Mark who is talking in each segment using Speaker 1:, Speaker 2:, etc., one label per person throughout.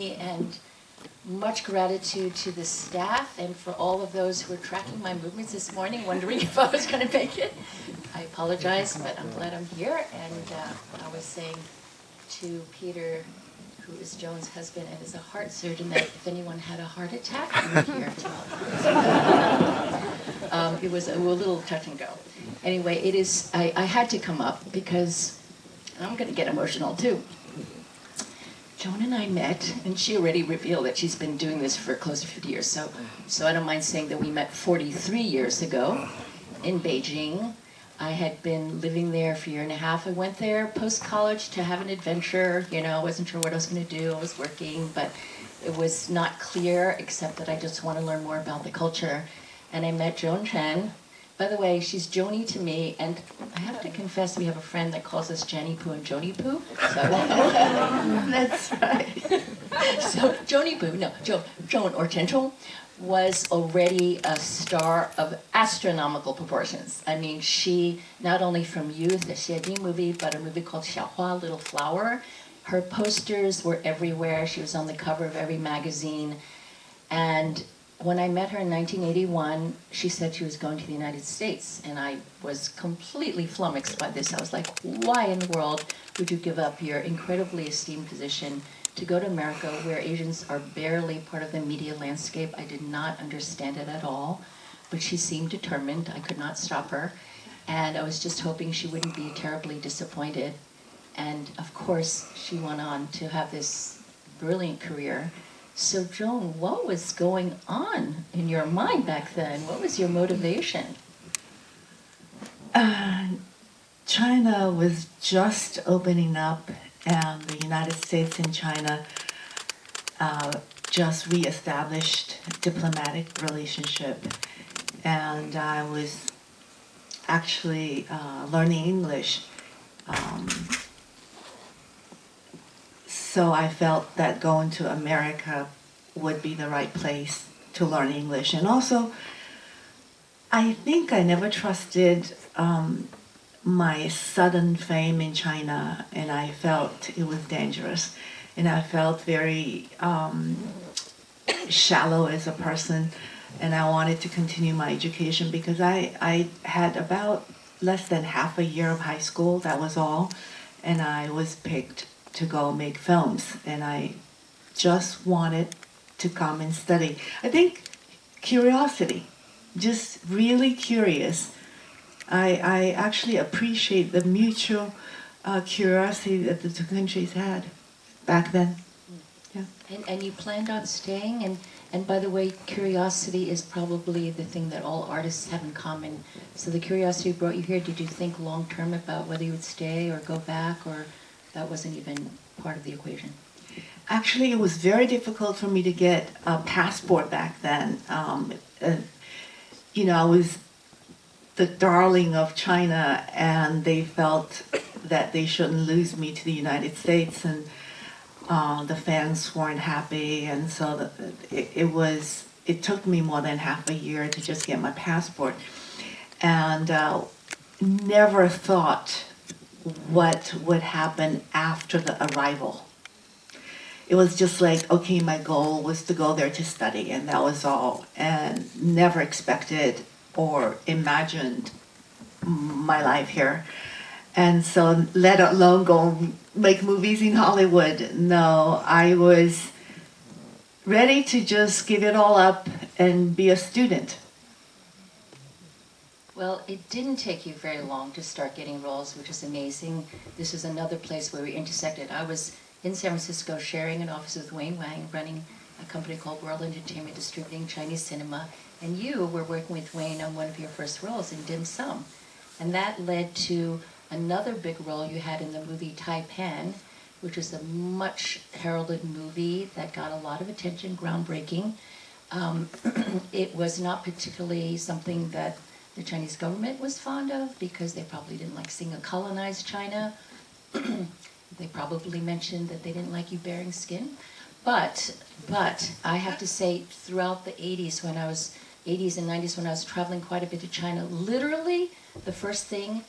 Speaker 1: And much gratitude to the staff and for all of those who were tracking my movements this morning, wondering if I was going to make it. I apologize, but I'm glad I'm here. And I was saying to Peter, who is Joan's husband and is a heart surgeon, that if anyone had a heart attack, he would here to help. It was a little touch and go. Anyway, it is. I had to come up because I'm going to get emotional too. Joan and I met, and she already revealed that she's been doing this for close to 50 years. So I don't mind saying that we met 43 years ago in Beijing. I had been living there for a year and a half. I went there post-college to have an adventure. You know, I wasn't sure what I was going to do. I was working, but it was not clear, except that I just want to learn more about the culture. And I met Joan Chen. By the way, she's Joni to me, and I have to confess we have a friend that calls us Janny Poo and Joni Poo. So that's right. So Joni Poo, no, Joan or Chen Chong was already a star of astronomical proportions. I mean, she, not only from Youth, the Xiedi movie, but a movie called Xiaohua, Little Flower. Her posters were everywhere. She was on the cover of every magazine. And when I met her in 1981, she said she was going to the United States, and I was completely flummoxed by this. I was like, why in the world would you give up your incredibly esteemed position to go to America, where Asians are barely part of the media landscape? I did not understand it at all, but she seemed determined. I could not stop her, and I was just hoping she wouldn't be terribly disappointed. And of course, she went on to have this brilliant career. So Joan, what was going on in your mind back then? What was your motivation?
Speaker 2: China was just opening up, and the United States and China just reestablished diplomatic relationship. And I was actually learning English. So I felt that going to America would be the right place to learn English. And also, I think I never trusted my sudden fame in China, and I felt it was dangerous. And I felt very shallow as a person, and I wanted to continue my education because I had about less than half a year of high school, that was all, and I was picked to go make films, and I just wanted to come and study. I think curiosity, just really curious. I actually appreciate the mutual curiosity that the two countries had back then. Yeah.
Speaker 1: And you planned on staying, and by the way, curiosity is probably the thing that all artists have in common. So the curiosity brought you here. Did you think long term about whether you would stay or go back, or that wasn't even part of the equation?
Speaker 2: Actually, it was very difficult for me to get a passport back then. You know, I was the darling of China, and they felt that they shouldn't lose me to the United States, and the fans weren't happy, and so it took me more than half a year to just get my passport, and never thought what would happen after the arrival. It was just like, okay, my goal was to go there to study, and that was all, and never expected or imagined my life here. And so, let alone go make movies in Hollywood. No, I was ready to just give it all up and be a student.
Speaker 1: Well, it didn't take you very long to start getting roles, which is amazing. This is another place where we intersected. I was in San Francisco sharing an office with Wayne Wang, running a company called World Entertainment, distributing Chinese cinema, and you were working with Wayne on one of your first roles in Dim Sum. And that led to another big role you had in the movie Taipan, which was a much heralded movie that got a lot of attention, groundbreaking. It was not particularly something that the Chinese government was fond of because they probably didn't like seeing a colonized China. They probably mentioned that they didn't like you bearing skin. But I have to say, throughout the 80s and 90s when I was traveling quite a bit to China, literally the first thing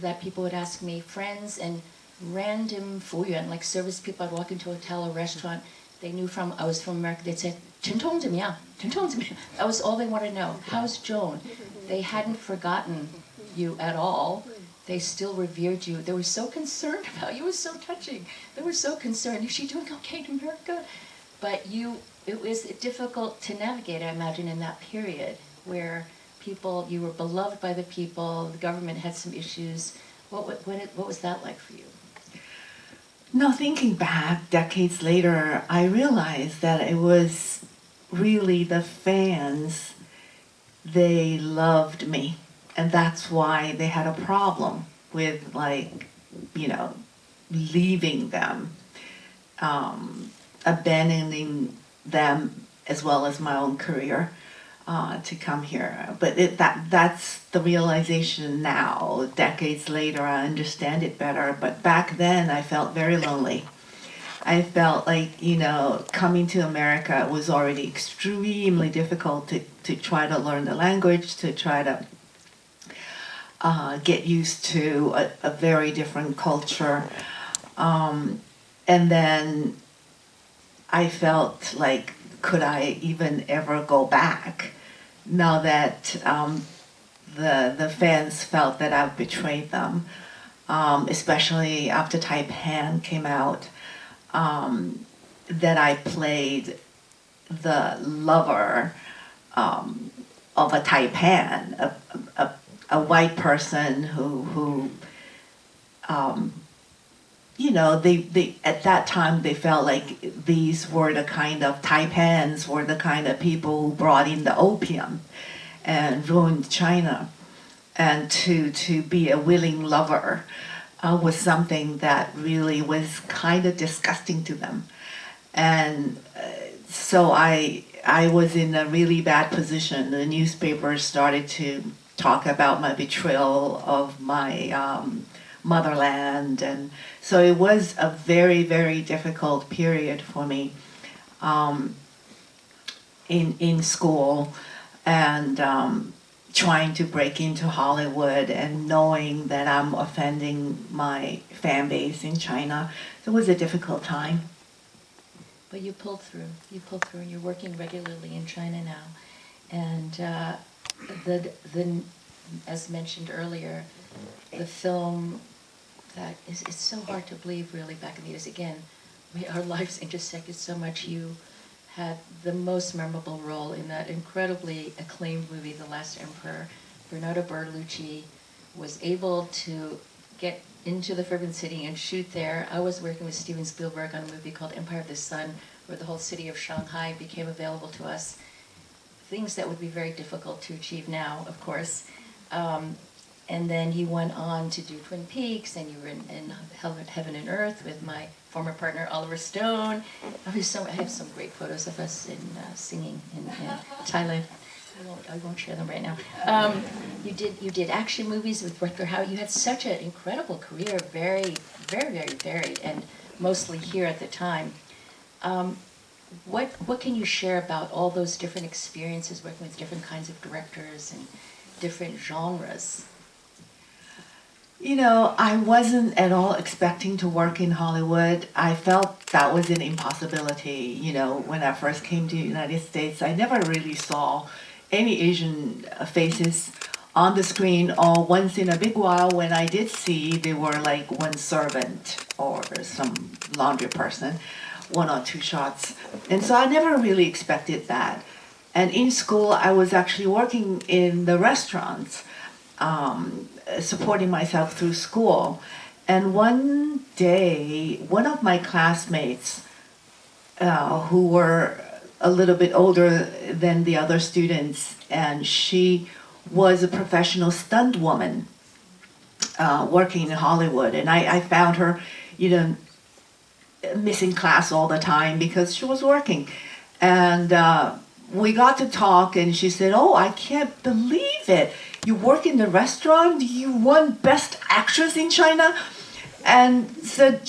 Speaker 1: that people would ask me, friends and random 服务员, like service people, I'd walk into a hotel or restaurant, They knew I was from America. They'd say, 陈通怎么样? 陈通怎么样? That was all they wanted to know. How's Joan? They hadn't forgotten you at all. They still revered you. They were so concerned about you. It was so touching. They were so concerned. Is she doing okay in America? But it was difficult to navigate, I imagine, in that period where you were beloved by the people, the government had some issues. What was that like for you?
Speaker 2: Now, thinking back decades later, I realized that it was really the fans, they loved me. And that's why they had a problem with, like, leaving them, abandoning them as well as my own career to come here. But that's the realization now. Decades later, I understand it better. But back then, I felt very lonely. I felt like, coming to America was already extremely difficult to try to learn the language, to try to get used to a very different culture. And then I felt like, could I even ever go back now that the fans felt that I've betrayed them, especially after Taipan came out, that I played the lover of a Taipan, a white person who they at that time they felt like these were the kind of Taipans were the kind of people who brought in the opium and ruined China, and to be a willing lover was something that really was kind of disgusting to them, and so I was in a really bad position. The newspapers started to talk about my betrayal of my motherland, and so it was a very, very difficult period for me in school, and trying to break into Hollywood and knowing that I'm offending my fan base in China. So it was a difficult time.
Speaker 1: But you pulled through, and you're working regularly in China now. And as mentioned earlier, the film that it's so hard to believe, really, back in the years. Again, our lives intersected so much. You had the most memorable role in that incredibly acclaimed movie, The Last Emperor. Bernardo Bertolucci was able to get into the Forbidden City and shoot there. I was working with Steven Spielberg on a movie called Empire of the Sun, where the whole city of Shanghai became available to us. Things that would be very difficult to achieve now, of course. And then you went on to do Twin Peaks, and you were in Heaven and Earth with my former partner Oliver Stone. I have some great photos of us singing in Thailand. I won't share them right now. You did action movies with Rutger Hauer. You had such an incredible career, very, very, very varied, and mostly here at the time. What can you share about all those different experiences working with different kinds of directors and different genres?
Speaker 2: I wasn't at all expecting to work in Hollywood. I felt that was an impossibility. When I first came to the United States, I never really saw any Asian faces on the screen, or once in a big while when I did see, they were like one servant or some laundry person, one or two shots. And so I never really expected that. And in school, I was actually working in the restaurants, supporting myself through school. And one day, one of my classmates, who were a little bit older than the other students, and she was a professional stunt woman working in Hollywood. And I found her, missing class all the time because she was working. And we got to talk, and she said, "Oh, I can't believe it. You work in the restaurant? You won Best Actress in China?" And said,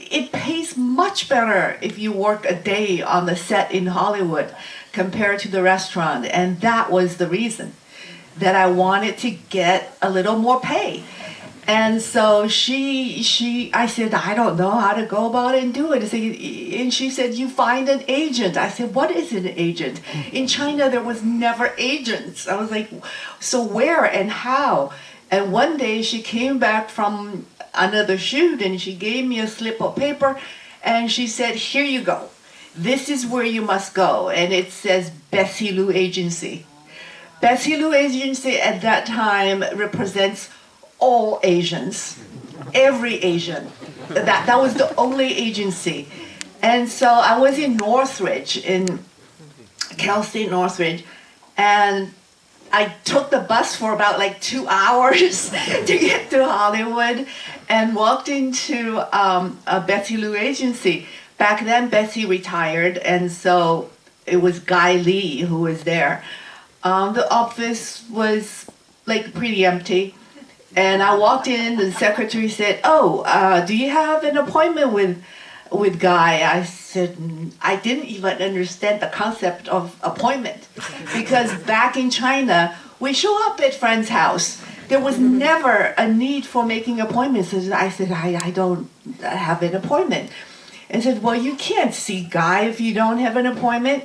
Speaker 2: it pays much better if you work a day on the set in Hollywood compared to the restaurant. And that was the reason that I wanted to get a little more pay. And so I said, I don't know how to go about it and do it. And she said, you find an agent. I said, what is an agent? In China, there was never agents. I was like, so where and how? And one day she came back from another shoot and she gave me a slip of paper and she said, here you go. This is where you must go. And it says Bessie Lou Agency. Bessie Lou Agency at that time represents all Asians, every Asian. That was the only agency. And so I was in Northridge, in Cal State Northridge, and I took the bus for about like 2 hours to get to Hollywood and walked into a Bessie Lou Agency. Back then, Bessie retired, and so it was Guy Lee who was there. The office was like pretty empty. And I walked in, the secretary said, oh, do you have an appointment with Guy? I said, I didn't even understand the concept of appointment. Because back in China, we show up at friend's house. There was never a need for making appointments. I said, I don't have an appointment. And said, well, you can't see Guy if you don't have an appointment.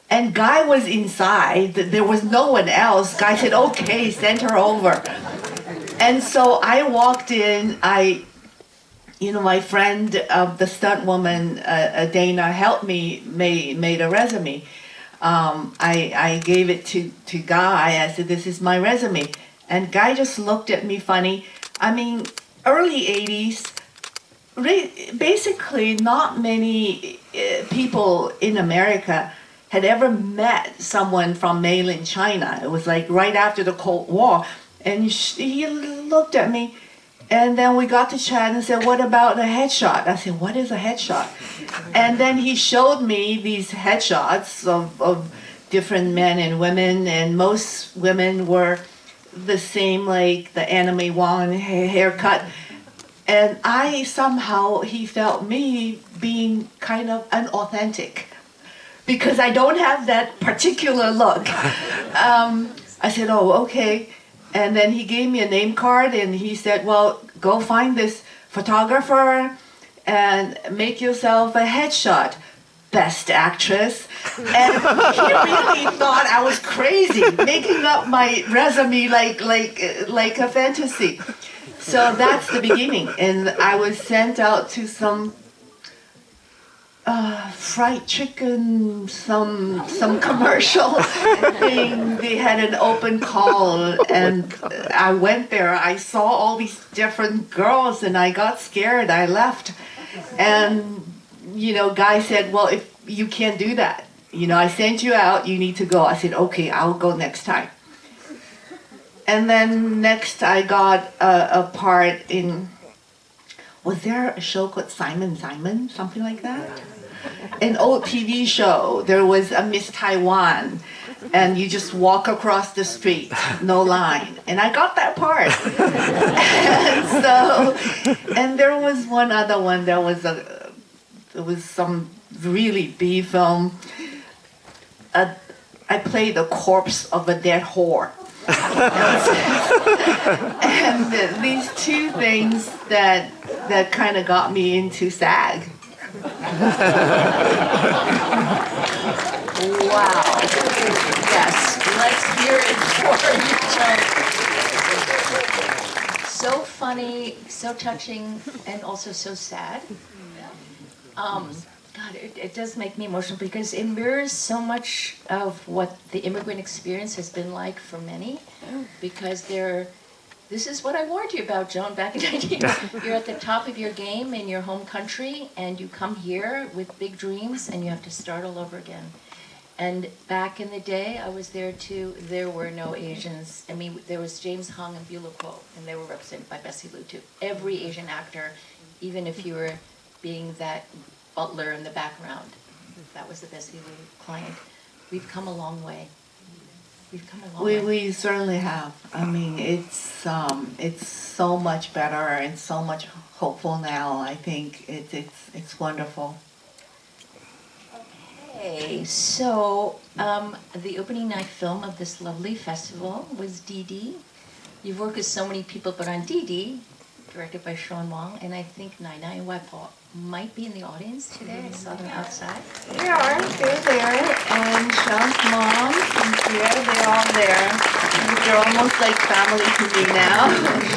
Speaker 2: And Guy was inside. There was no one else. Guy said, okay, send her over. And so I walked in, my friend, the stunt woman, Dana, helped me, made a resume. I gave it to Guy. I said, this is my resume. And Guy just looked at me funny. I mean, early 80s, basically not many people in America had ever met someone from mainland China. It was like right after the Cold War. And he looked at me, and then we got to chat and said, what about a headshot? I said, what is a headshot? And then he showed me these headshots of different men and women, and most women were the same, like the anime Wong haircut. And he felt me being kind of unauthentic because I don't have that particular look. I said, oh, okay. And then he gave me a name card and he said, well, go find this photographer and make yourself a headshot, best actress. And he really thought I was crazy, making up my resume like a fantasy. So that's the beginning. And I was sent out to some fried chicken, some commercial thing. They had an open call, and I went there. I saw all these different girls, and I got scared. I left, and Guy said, "Well, if you can't do that, I sent you out. You need to go." I said, "Okay, I'll go next time." And then next, I got a part in. Was there a show called Simon, something like that? An old TV show. There was a Miss Taiwan, and you just walk across the street, no line. And I got that part. and there was one other one. There was some really B film. I played the corpse of a dead whore. And these two things that kind of got me into SAG.
Speaker 1: Wow. Yes, let's hear it for you, Joan. So funny, so touching, and also so sad. God, it does make me emotional because it mirrors so much of what the immigrant experience has been like for many. Because this is what I warned you about, Joan, back in 19. You're at the top of your game in your home country, and you come here with big dreams, and you have to start all over again. And back in the day, I was there too. There were no Asians. I mean, there was James Hong and Beulah Ko, and they were represented by Bessie Lou too. Every Asian actor, even if you were being that butler in the background, that was the Bessie Lou client. We've come a long way. We've come a long way.
Speaker 2: We certainly have. I mean, it's so much better and so much hopeful now. I think it's wonderful.
Speaker 1: Okay, so the opening night film of this lovely festival was Dìdi, You've worked with so many people, but on Dìdi, directed by Sean Wong, and I think Nai Nai and Waipo might be in the audience today. I saw them outside.
Speaker 2: They are. They're there. And Sean's mom, Cynthia, they're all there. They're almost like family to me now.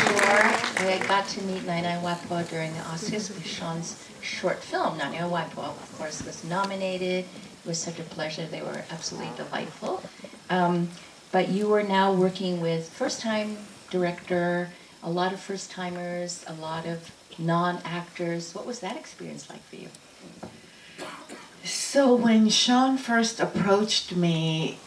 Speaker 1: Sure. I got to meet Nai Nai and Waipo during the Oscars with Sean's short film, Nai Nai and Waipo, of course, was nominated. It was such a pleasure. They were absolutely delightful. But you are now working with first-time director, a lot of first-timers, a lot of non-actors. What was that experience like for you?
Speaker 2: So when Sean first approached me,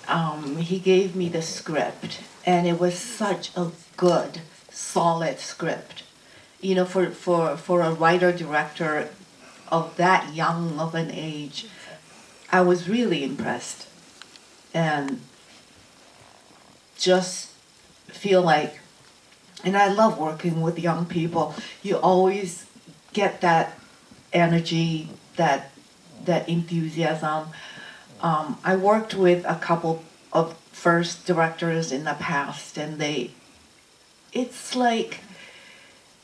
Speaker 2: he gave me the script, and it was such a good, solid script. You know, for a writer-director of that young of an age, I was really impressed. And just feel like, and I love working with young people, you always get that energy, that enthusiasm. I worked with a couple of first directors in the past, and it's like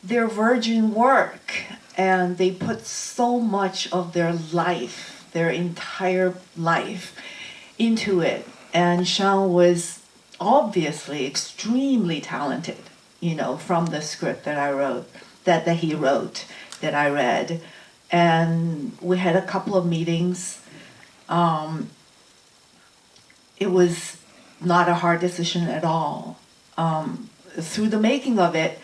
Speaker 2: their virgin work, and they put so much of their life, their entire life, into it. And Sean was obviously extremely talented, you know, from the script that I wrote, that he wrote, that I read. And we had a couple of meetings. It was not a hard decision at all. Through the making of it,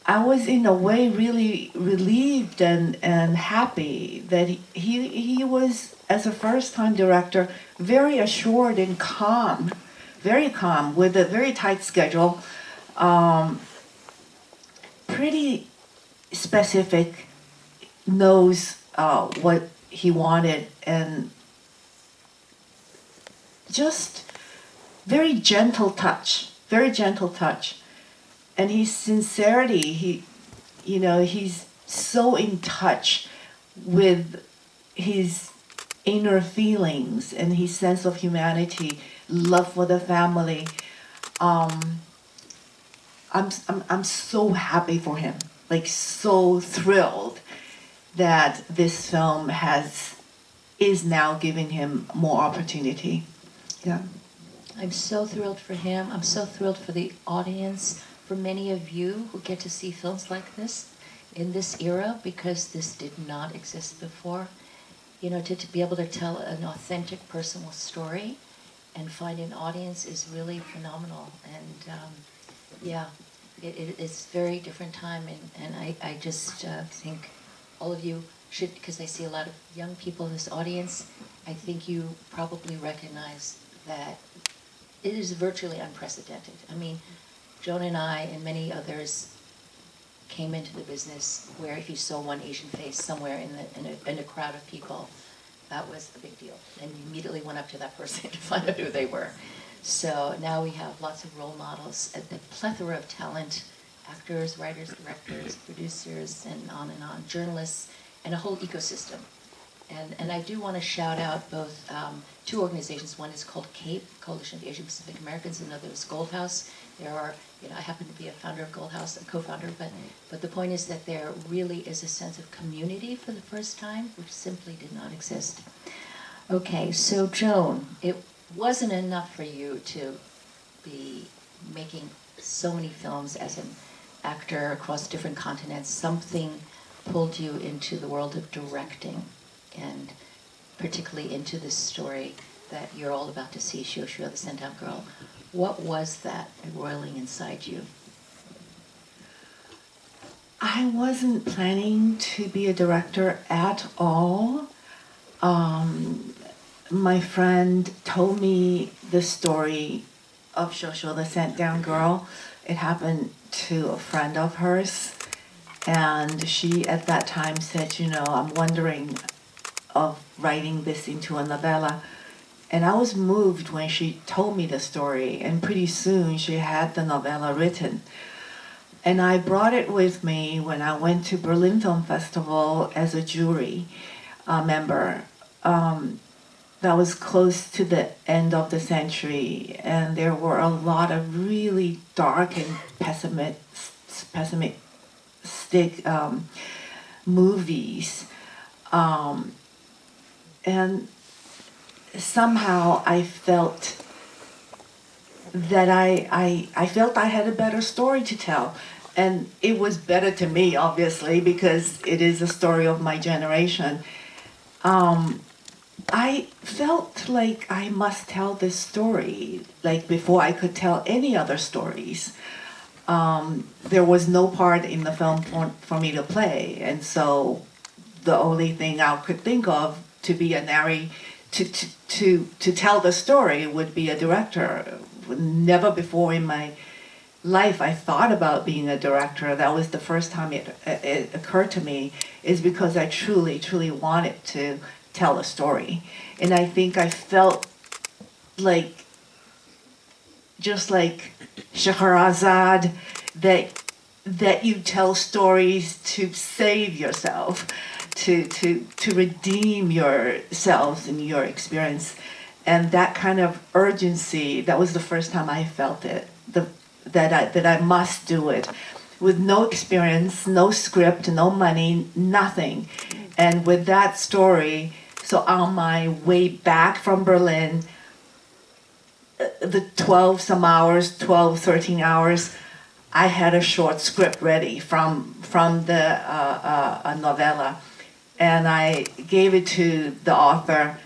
Speaker 2: I was in a way really relieved and happy that he was, as a first-time director, very assured and calm, very calm, with a very tight schedule, pretty specific, knows what he wanted, and just very gentle touch, very gentle touch. And his sincerity, he's so in touch with his inner feelings and his sense of humanity, love for the family. I'm so happy for him, like so thrilled that this film is now giving him more opportunity. Yeah.
Speaker 1: I'm so thrilled for him. I'm so thrilled for the audience, for many of you who get to see films like this in this era, because this did not exist before. You know, to be able to tell an authentic, personal story and find an audience is really phenomenal. And yeah, it's a very different time. And I just think all of you should, because I see a lot of young people in this audience, I think you probably recognize that it is virtually unprecedented. I mean, Joan and I and many others came into the business where if you saw one Asian face somewhere in a crowd of people, that was a big deal. And you immediately went up to that person to find out who they were. So now we have lots of role models, a plethora of talent, actors, writers, directors, producers, and on, journalists, and a whole ecosystem. And I do want to shout out both two organizations. One is called CAPE, Coalition of Asian Pacific Americans, and another is Gold House. There are, I happen to be a founder of Gold House, a co-founder, but the point is that there really is a sense of community for the first time, which simply did not exist. Okay, so Joan, it wasn't enough for you to be making so many films as an actor across different continents. Something pulled you into the world of directing, and particularly into this story that you're all about to see, Xiu Xiu, the Sent-Out Girl. What was that roiling inside you?
Speaker 2: I wasn't planning to be a director at all. My friend told me the story of Xiu Xiu, the Sent-Down Girl. It happened to a friend of hers, and she at that time said, I'm wondering of writing this into a novella. And I was moved when she told me the story, and pretty soon she had the novella written. And I brought it with me when I went to Berlin Film Festival as a jury member. that was close to the end of the century, and there were a lot of really dark and pessimistic movies. And somehow I felt that I felt I had a better story to tell. And it was better to me, obviously, because it is a story of my generation. I felt like I must tell this story, like before I could tell any other stories. There was no part in the film for me to play, and so the only thing I could think of to be a to tell the story would be a director. Never before in my life I thought about being a director. That was the first time it occurred to me, is because I truly, truly wanted to tell a story. And I think I felt like, just like Scheherazade, that you tell stories to save yourself, to redeem yourselves and your experience. And that kind of urgency, that was the first time I felt it, that I must do it, with no experience, no script, no money, nothing. And with that story, so on my way back from Berlin, the 12 some hours, 12, 13 hours, I had a short script ready from the novella. And I gave it to the author,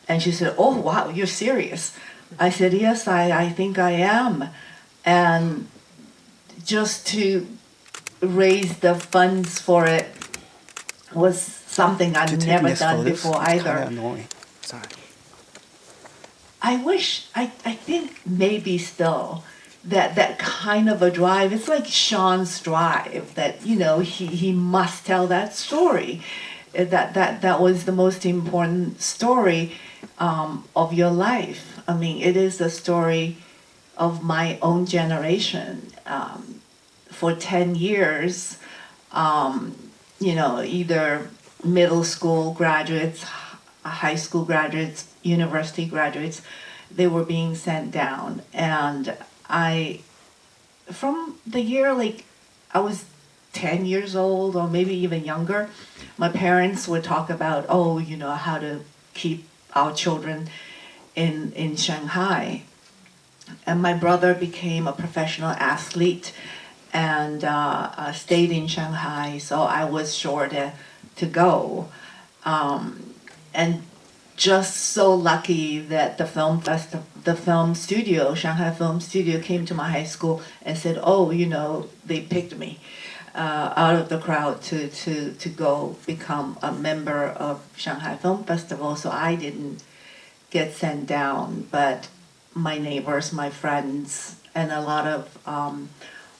Speaker 2: and she said, "Oh, wow, you're serious." I said, "Yes, I think I am." And just to raise the funds for it was something I've never done before either.
Speaker 3: Sorry.
Speaker 2: I think maybe still that kind of a drive, it's like Sean's drive, that, he must tell that story. That was the most important story of your life. I mean, it is the story of my own generation. For 10 years, either middle school graduates, high school graduates, university graduates, they were being sent down. And from the year, I was 10 years old or maybe even younger, my parents would talk about, how to keep our children in Shanghai. And my brother became a professional athlete and stayed in Shanghai, so I was sure to go. And just so lucky that the film studio, Shanghai Film Studio, came to my high school and said, they picked me out of the crowd to go become a member of Shanghai Film Festival. So I didn't get sent down, but my neighbors, my friends, and a lot of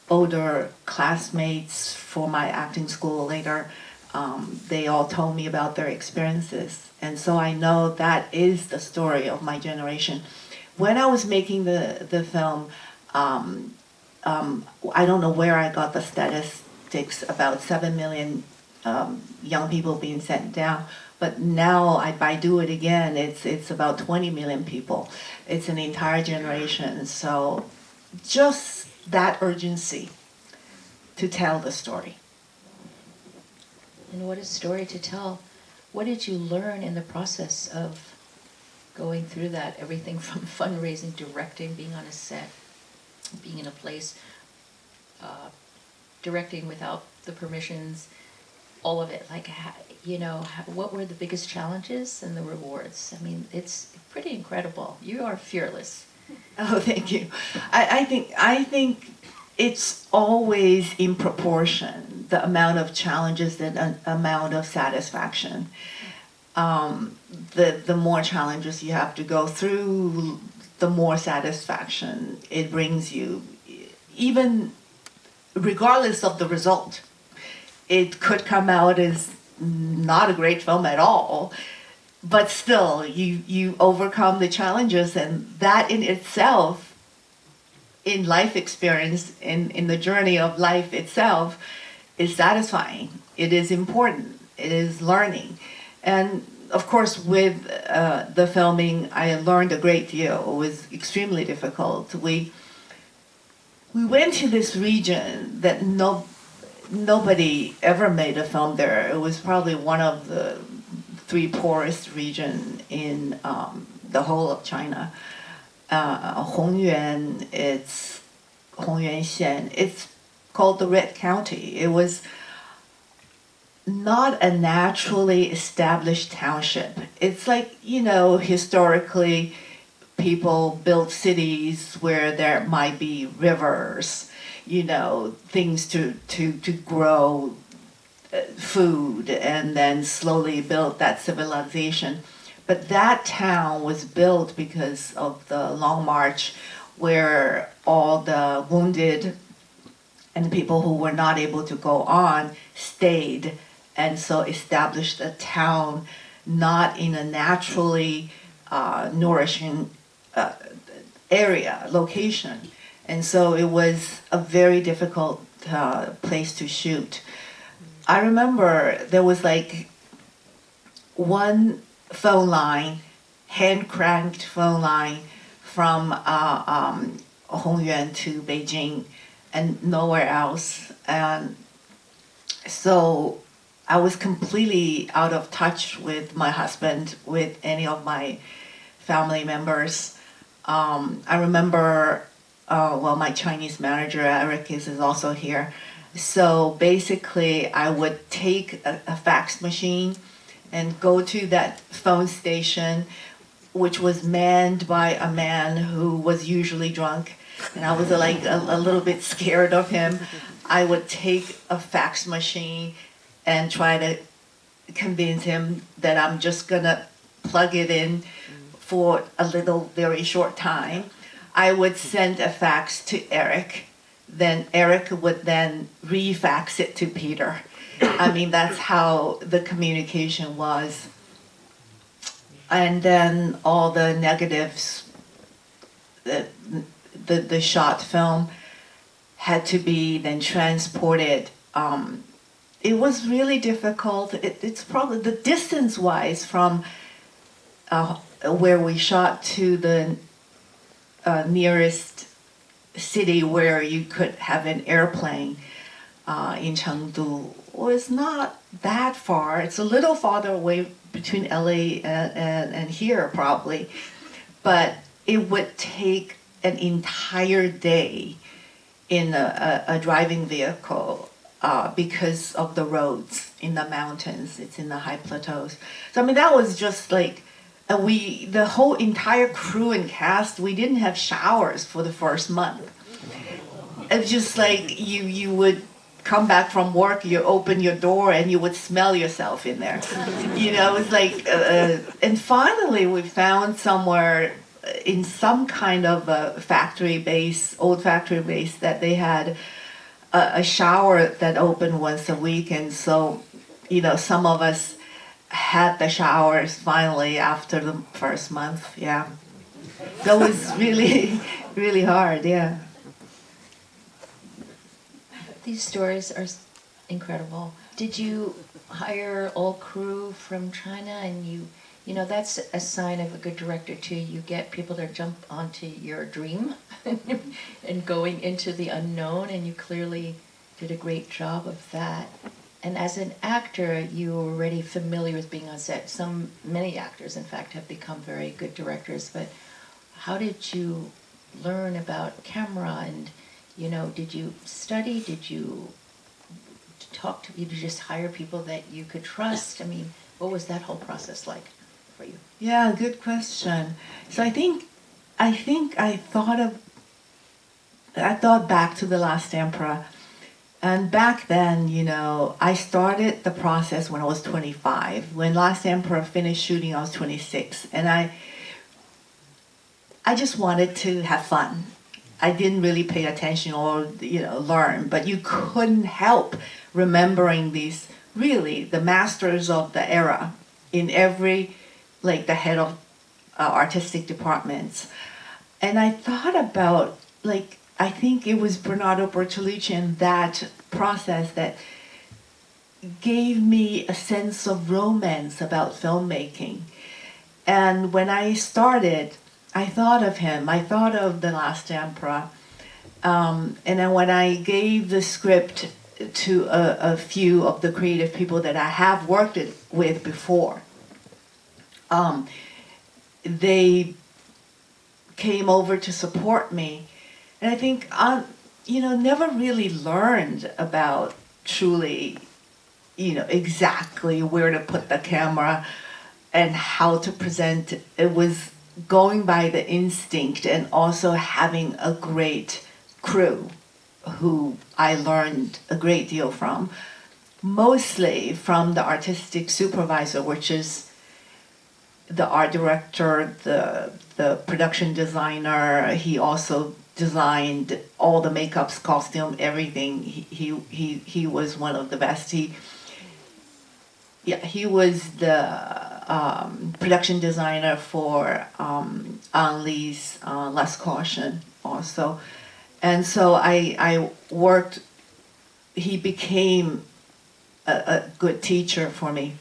Speaker 2: older classmates for my acting school later, they all told me about their experiences. And so I know that is the story of my generation. When I was making the film, I don't know where I got the statistics about 7 million young people being sent down. But now, if I do it again, it's about 20 million people. It's an entire generation. So just that urgency to tell the story.
Speaker 1: And what a story to tell. What did you learn in the process of going through that? Everything from fundraising, directing, being on a set, being in a place, directing without the permissions, all of it. What were the biggest challenges and the rewards? I mean, it's pretty incredible. You are fearless.
Speaker 2: Oh, thank you. I think it's always in proportion, the amount of challenges and the amount of satisfaction. The more challenges you have to go through, the more satisfaction it brings you, even regardless of the result. It could come out as not a great film at all, but still, you overcome the challenges, and that in itself, in life experience, in the journey of life itself, is satisfying. It is important. It is learning. And of course, with the filming, I learned a great deal. It was extremely difficult. We went to this region that nobody ever made a film there. It was probably one of the 3 poorest region in the whole of China. Hongyuan, it's Hongyuan Xian. It's called the Red County. It was not a naturally established township. It's like, historically people built cities where there might be rivers, things to grow food, and then slowly build that civilization. But that town was built because of the Long March, where all the wounded and people who were not able to go on stayed, and so established a town not in a naturally nourishing area, location. And so it was a very difficult place to shoot. I remember there was like one phone line, hand-cranked phone line from Hongyuan to Beijing, and nowhere else. And so I was completely out of touch with my husband, with any of my family members. I remember, my Chinese manager, Eric, is also here. So basically, I would take a fax machine and go to that phone station, which was manned by a man who was usually drunk. And I was like a little bit scared of him. I would take a fax machine and try to convince him that I'm just gonna plug it in for a little, very short time. I would send a fax to Eric. Then Eric would then refax it to Peter. I mean, that's how the communication was. And then all the negatives, the shot film had to be then transported. It was really difficult. It's probably the distance-wise from where we shot to the nearest city where you could have an airplane in Chengdu was not that far. It's a little farther away between LA and here probably, but it would take an entire day in a driving vehicle because of the roads in the mountains. It's in the high plateaus. So I mean, that was just like, the whole entire crew and cast, we didn't have showers for the first month. It's just like you would come back from work, you open your door, and you would smell yourself in there. It was like, and finally we found somewhere in some kind of a factory base, old factory base, that they had a shower that opened once a week, and so, some of us had the showers finally after the first month. Yeah, that was really, really hard. Yeah.
Speaker 1: These stories are incredible. Did you hire all crew from China? And that's a sign of a good director too. You get people to jump onto your dream and going into the unknown, and you clearly did a great job of that. And as an actor, you were already familiar with being on set. Many actors, in fact, have become very good directors. But how did you learn about camera? And did you study? Did you talk to? Did you just hire people that you could trust? I mean, what was that whole process like for you?
Speaker 2: Yeah, good question. So I think I thought back to The Last Emperor. And back then, I started the process when I was 25. When Last Emperor finished shooting, I was 26. And I just wanted to have fun. I didn't really pay attention or, learn. But you couldn't help remembering these, really, the masters of the era in every, like the head of artistic departments. And I thought about, I think it was Bernardo Bertolucci and that process that gave me a sense of romance about filmmaking. And when I started, I thought of him. I thought of The Last Emperor. And then when I gave the script to a few of the creative people that I have worked with before, they came over to support me. And I think never really learned about truly, exactly where to put the camera and how to present. It was going by the instinct and also having a great crew who I learned a great deal from, mostly from the artistic supervisor, which is the art director, the production designer. He also designed all the makeups, costume, everything. He was one of the best. He was the production designer for Ang Lee's Last Caution also. And so I worked, he became a good teacher for me.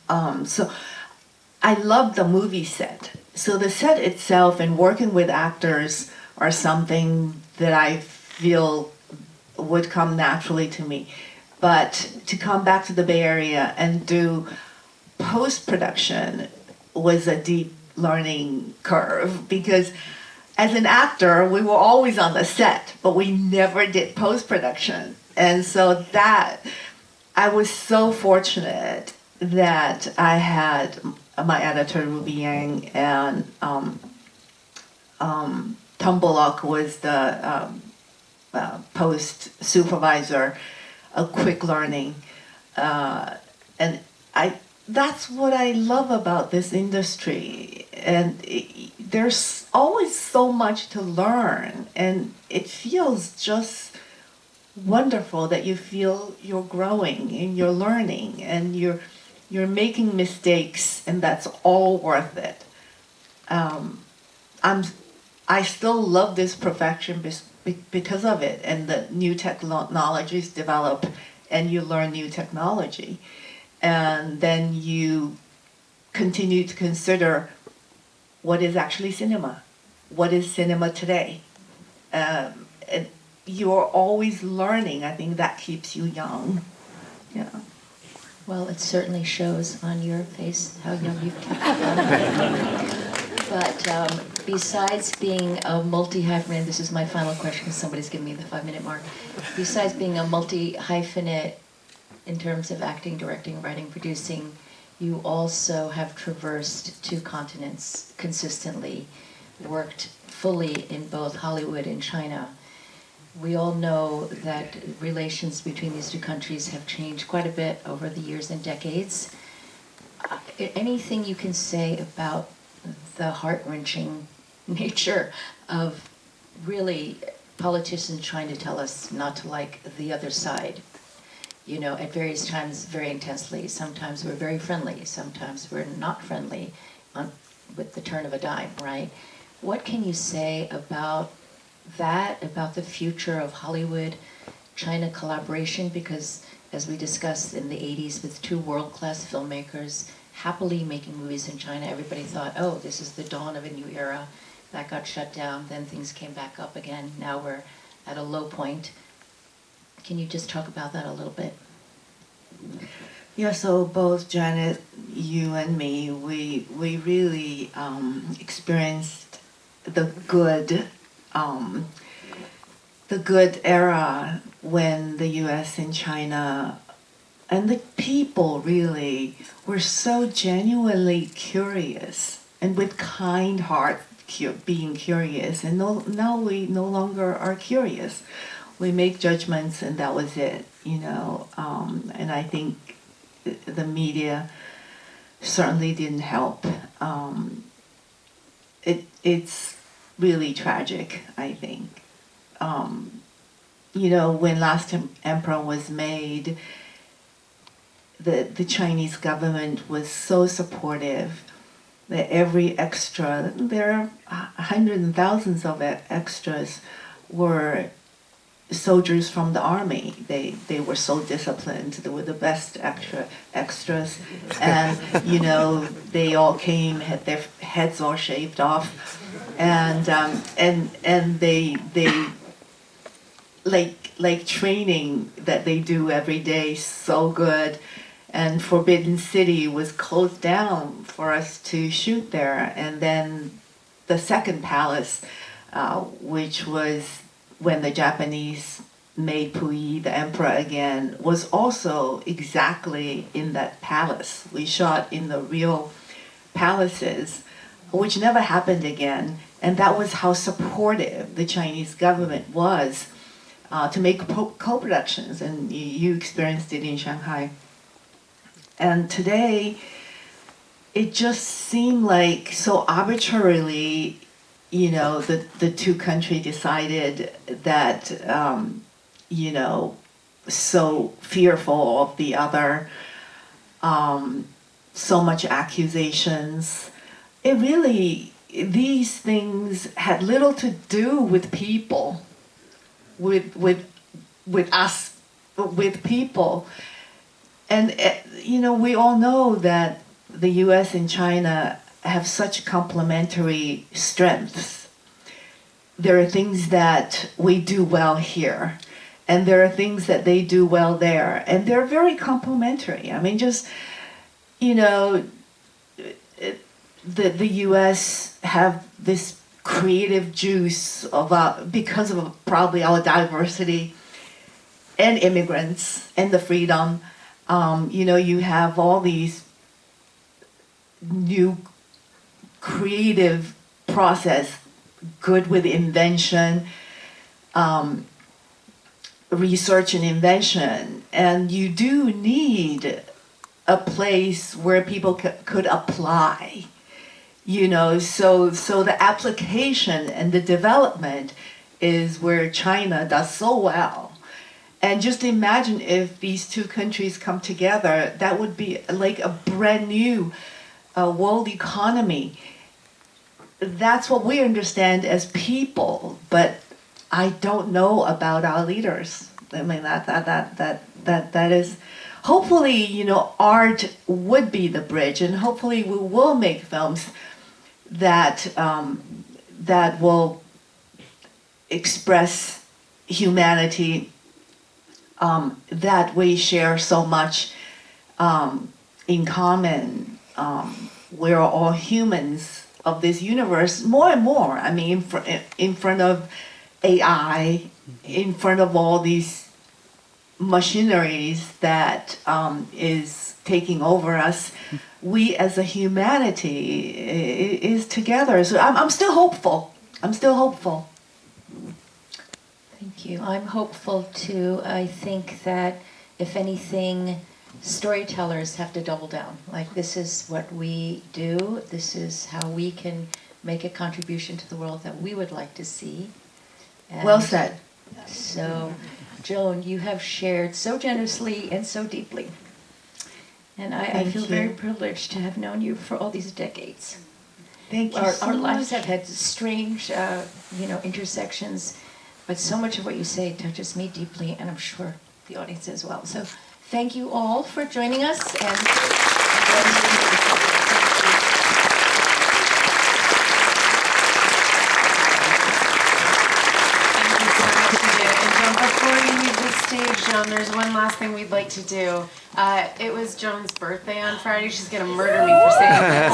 Speaker 2: So I love the movie set. So the set itself and working with actors are something that I feel would come naturally to me. But to come back to the Bay Area and do post-production was a deep learning curve, because as an actor, we were always on the set, but we never did post-production. And so that, I was so fortunate that I had my editor, Ruby Yang, and Tom Bullock was the post supervisor, a quick learning. And that's what I love about this industry. And there's always so much to learn, and it feels just wonderful that you feel you're growing and you're learning and you're making mistakes, and that's all worth it. I still love this profession because of it, and the new technologies develop, and you learn new technology, and then you continue to consider what is actually cinema, what is cinema today. And you're always learning. I think that keeps you young. Yeah.
Speaker 1: Well, it certainly shows on your face how young you've kept. But besides being a multi-hyphenate, this is my final question because somebody's giving me the 5-minute mark. Besides being a multi-hyphenate in terms of acting, directing, writing, producing, you also have traversed 2 continents consistently, worked fully in both Hollywood and China. We all know that relations between these 2 countries have changed quite a bit over the years and decades. Anything you can say about the heart-wrenching nature of really politicians trying to tell us not to like the other side? You know, at various times very intensely. Sometimes we're very friendly, sometimes we're not friendly with the turn of a dime, right? What can you say about that, about the future of Hollywood-China collaboration? Because as we discussed in the 80s with 2 world-class filmmakers happily making movies in China, everybody thought, oh, this is the dawn of a new era. That got shut down, then things came back up again. Now we're at a low point. Can you just talk about that a little bit?
Speaker 2: Yeah, so both Janet, you and me, we really experienced the good era when the U.S. and China and the people really were so genuinely curious and with kind heart being curious. And now we no longer are curious. We make judgments, and that was it, you know. And I think the media certainly didn't help. It's really tragic, I think. You know, when Last Emperor was made, the Chinese government was so supportive that every extra, there are hundreds and thousands of extras, were soldiers from the army. They were so disciplined. They were the best extras, and they all came, had their heads all shaved off, and they like training that they do every day, so good. And Forbidden City was closed down for us to shoot there, and then the second palace, which was when the Japanese made Puyi the emperor again, was also exactly in that palace. We shot in the real palaces, which never happened again, and that was how supportive the Chinese government was to make co-productions, and you experienced it in Shanghai. And today, it just seemed like so arbitrarily, the two countries decided that, so fearful of the other, so much accusations. These things had little to do with people, with us, with people. And, we all know that the US and China have such complementary strengths. There are things that we do well here, and there are things that they do well there, and they're very complementary. I mean, just, the US have this creative juice because of probably our diversity and immigrants and the freedom. You have all these new creative process, good with invention, research and invention, and you do need a place where people could apply, so the application and the development is where China does so well. And just imagine if these two countries come together, that would be like a brand new world economy. That's what we understand as people, but I don't know about our leaders. I mean, that is, hopefully, art would be the bridge, and hopefully we will make films that that will express humanity, that we share so much in common. We're all humans of this universe, more and more. I mean, in front of AI, in front of all these machineries that is taking over us, we as a humanity is together. So I'm still hopeful. I'm still hopeful.
Speaker 1: Thank you. I'm hopeful too. I think that if anything, storytellers have to double down. Like, this is what we do. This is how we can make a contribution to the world that we would like to see. And
Speaker 2: well said.
Speaker 1: So, Joan, you have shared so generously and so deeply. And I feel very privileged to have known you for all these decades.
Speaker 2: Thank you so
Speaker 1: Our
Speaker 2: much.
Speaker 1: lives have had strange, intersections, but so much of what you say touches me deeply, and I'm sure the audience as well. So thank you all for joining us. And
Speaker 3: before you leave the stage, Joan, there's one last thing we'd like to do. It was Joan's birthday on Friday. She's gonna murder me for saying this.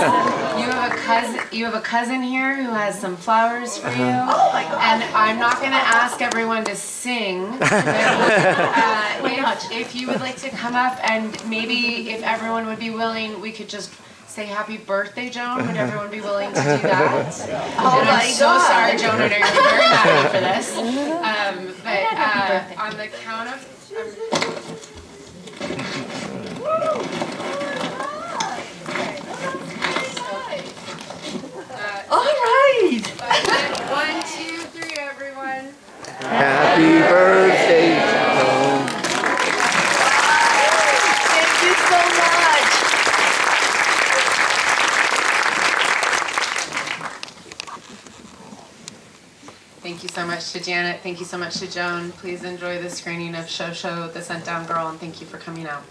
Speaker 3: You have a cousin here who has some flowers for you.
Speaker 2: Oh my God.
Speaker 3: And I'm not gonna ask everyone to sing. But, if you would like to come up, and maybe if everyone would be willing, we could just say happy birthday, Joan. Would everyone be willing to do that?
Speaker 2: Oh
Speaker 3: and
Speaker 2: my
Speaker 3: I'm so
Speaker 2: God.
Speaker 3: sorry, Joan, I know you're very mad for this. But on the count of...
Speaker 2: All right.
Speaker 3: 1, 2, 3, everyone.
Speaker 4: Happy birthday, Joan.
Speaker 2: Thank you so much.
Speaker 3: Thank Thank you so much to Janet. Thank you so much to Joan. Please enjoy the screening of Xiu Xiu, The Sent Down Girl, and thank you for coming out.